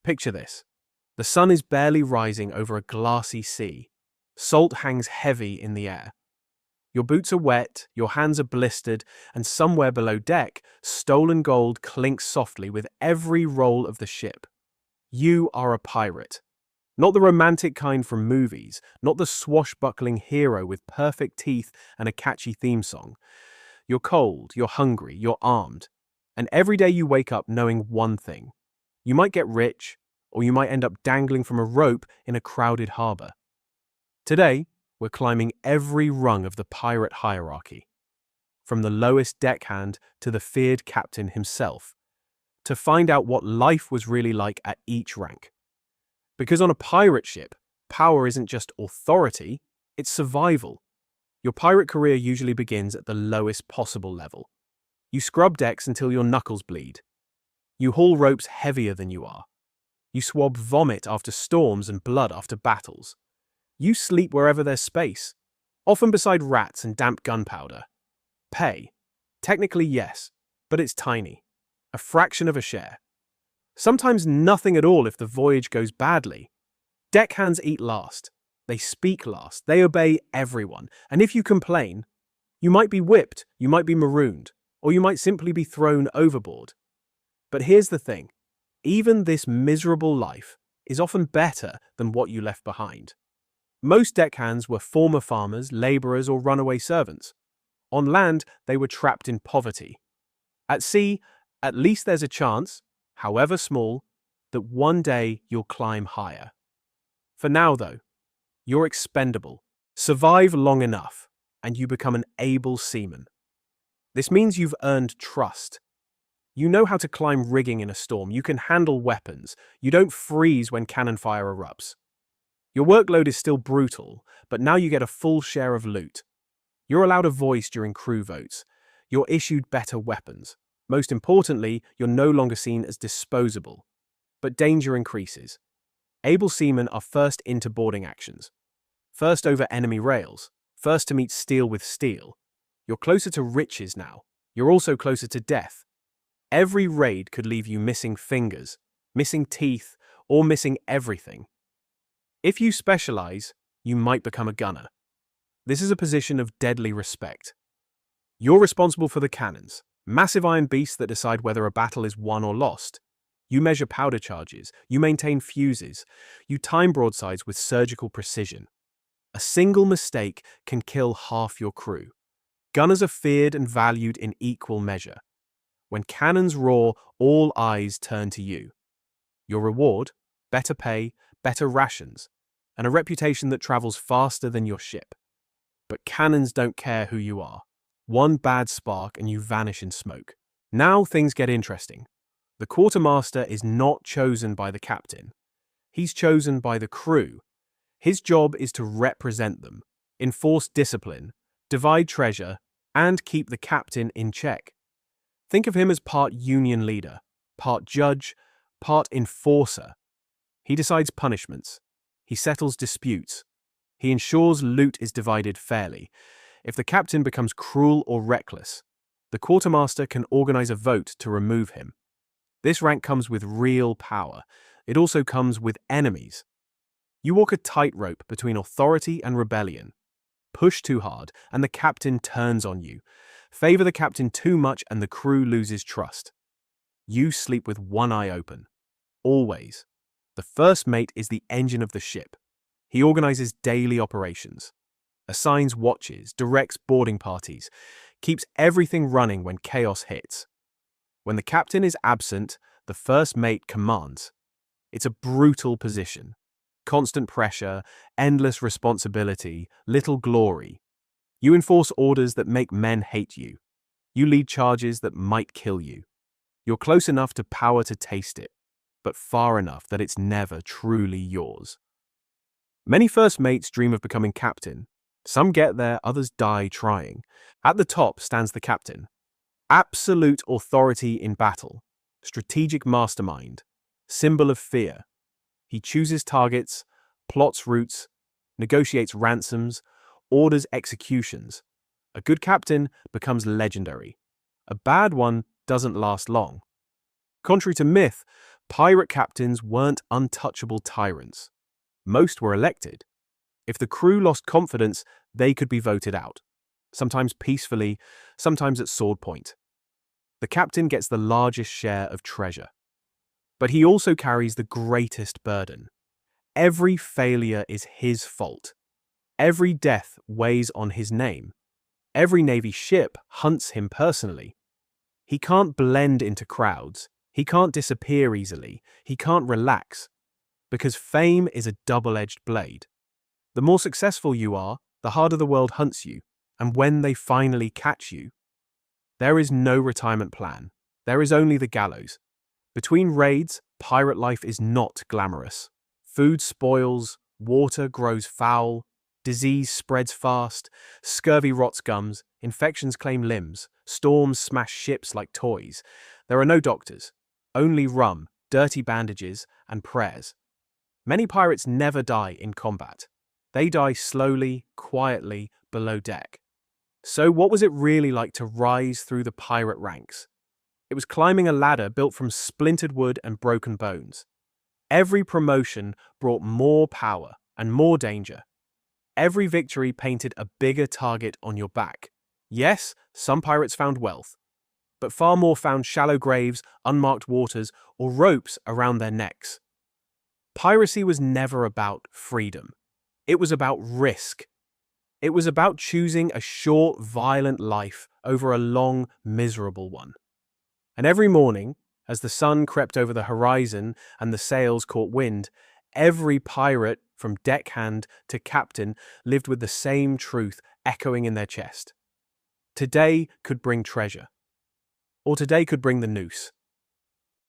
Picture this. The sun is barely rising over a glassy sea. Salt hangs heavy in the air. Your boots are wet, your hands are blistered, and somewhere below deck, stolen gold clinks softly with every roll of the ship. You are a pirate. Not the romantic kind from movies, not the swashbuckling hero with perfect teeth and a catchy theme song. You're cold, you're hungry, you're armed. And every day you wake up knowing one thing. You might get rich, or you might end up dangling from a rope in a crowded harbor. Today, we're climbing every rung of the pirate hierarchy, from the lowest deckhand to the feared captain himself, to find out what life was really like at each rank. Because on a pirate ship, power isn't just authority, it's survival. Your pirate career usually begins at the lowest possible level. You scrub decks until your knuckles bleed. You haul ropes heavier than you are. You swab vomit after storms and blood after battles. You sleep wherever there's space, often beside rats and damp gunpowder. Pay? Technically, yes, but it's tiny. A fraction of a share. Sometimes nothing at all if the voyage goes badly. Deckhands eat last. They speak last. They obey everyone. And if you complain, you might be whipped, you might be marooned, or you might simply be thrown overboard. But here's the thing. Even this miserable life is often better than what you left behind. Most deckhands were former farmers, laborers, or runaway servants. On land, they were trapped in poverty. At sea, at least there's a chance, however small, that one day you'll climb higher. For now, though, you're expendable. Survive long enough, and you become an able seaman. This means you've earned trust. You know how to climb rigging in a storm. You can handle weapons. You don't freeze when cannon fire erupts. Your workload is still brutal, but now you get a full share of loot. You're allowed a voice during crew votes. You're issued better weapons. Most importantly, you're no longer seen as disposable. But danger increases. Able seamen are first into boarding actions. First over enemy rails. First to meet steel with steel. You're closer to riches now. You're also closer to death. Every raid could leave you missing fingers, missing teeth, or missing everything. If you specialize, you might become a gunner. This is a position of deadly respect. You're responsible for the cannons, massive iron beasts that decide whether a battle is won or lost. You measure powder charges, you maintain fuses, you time broadsides with surgical precision. A single mistake can kill half your crew. Gunners are feared and valued in equal measure. When cannons roar, all eyes turn to you. Your reward? Better pay, better rations, and a reputation that travels faster than your ship. But cannons don't care who you are. One bad spark and you vanish in smoke. Now things get interesting. The quartermaster is not chosen by the captain. He's chosen by the crew. His job is to represent them, enforce discipline, divide treasure, and keep the captain in check. Think of him as part union leader, part judge, part enforcer. He decides punishments. He settles disputes. He ensures loot is divided fairly. If the captain becomes cruel or reckless, the quartermaster can organize a vote to remove him. This rank comes with real power. It also comes with enemies. You walk a tightrope between authority and rebellion. Push too hard, and the captain turns on you. Favor the captain too much, and the crew loses trust. You sleep with one eye open. Always. The first mate is the engine of the ship. He organizes daily operations, assigns watches, directs boarding parties, keeps everything running when chaos hits. When the captain is absent, the first mate commands. It's a brutal position. Constant pressure, endless responsibility, little glory. You enforce orders that make men hate you. You lead charges that might kill you. You're close enough to power to taste it, but far enough that it's never truly yours. Many first mates dream of becoming captain. Some get there, others die trying. At the top stands the captain. Absolute authority in battle. Strategic mastermind. Symbol of fear. He chooses targets, plots routes, negotiates ransoms, orders executions. A good captain becomes legendary. A bad one doesn't last long. Contrary to myth, Pirate captains weren't untouchable tyrants. Most were elected. If the crew lost confidence, they could be voted out, sometimes peacefully, sometimes at sword point. The captain gets the largest share of treasure. But he also carries the greatest burden. Every failure is his fault. Every death weighs on his name. Every Navy ship hunts him personally. He can't blend into crowds. He can't disappear easily. He can't relax. Because fame is a double-edged blade. The more successful you are, the harder the world hunts you. And when they finally catch you, there is no retirement plan. There is only the gallows. Between raids, pirate life is not glamorous. Food spoils, water grows foul, disease spreads fast, scurvy rots gums, infections claim limbs, storms smash ships like toys. There are no doctors, only rum, dirty bandages, and prayers. Many pirates never die in combat. They die slowly, quietly, below deck. So what was it really like to rise through the pirate ranks? It was climbing a ladder built from splintered wood and broken bones. Every promotion brought more power and more danger. Every victory painted a bigger target on your back. Yes, some pirates found wealth, but far more found shallow graves, unmarked waters, or ropes around their necks. Piracy was never about freedom. It was about risk. It was about choosing a short, violent life over a long, miserable one. And every morning, as the sun crept over the horizon and the sails caught wind, every pirate, from deckhand to captain, lived with the same truth echoing in their chest. Today could bring treasure. Or today could bring the noose.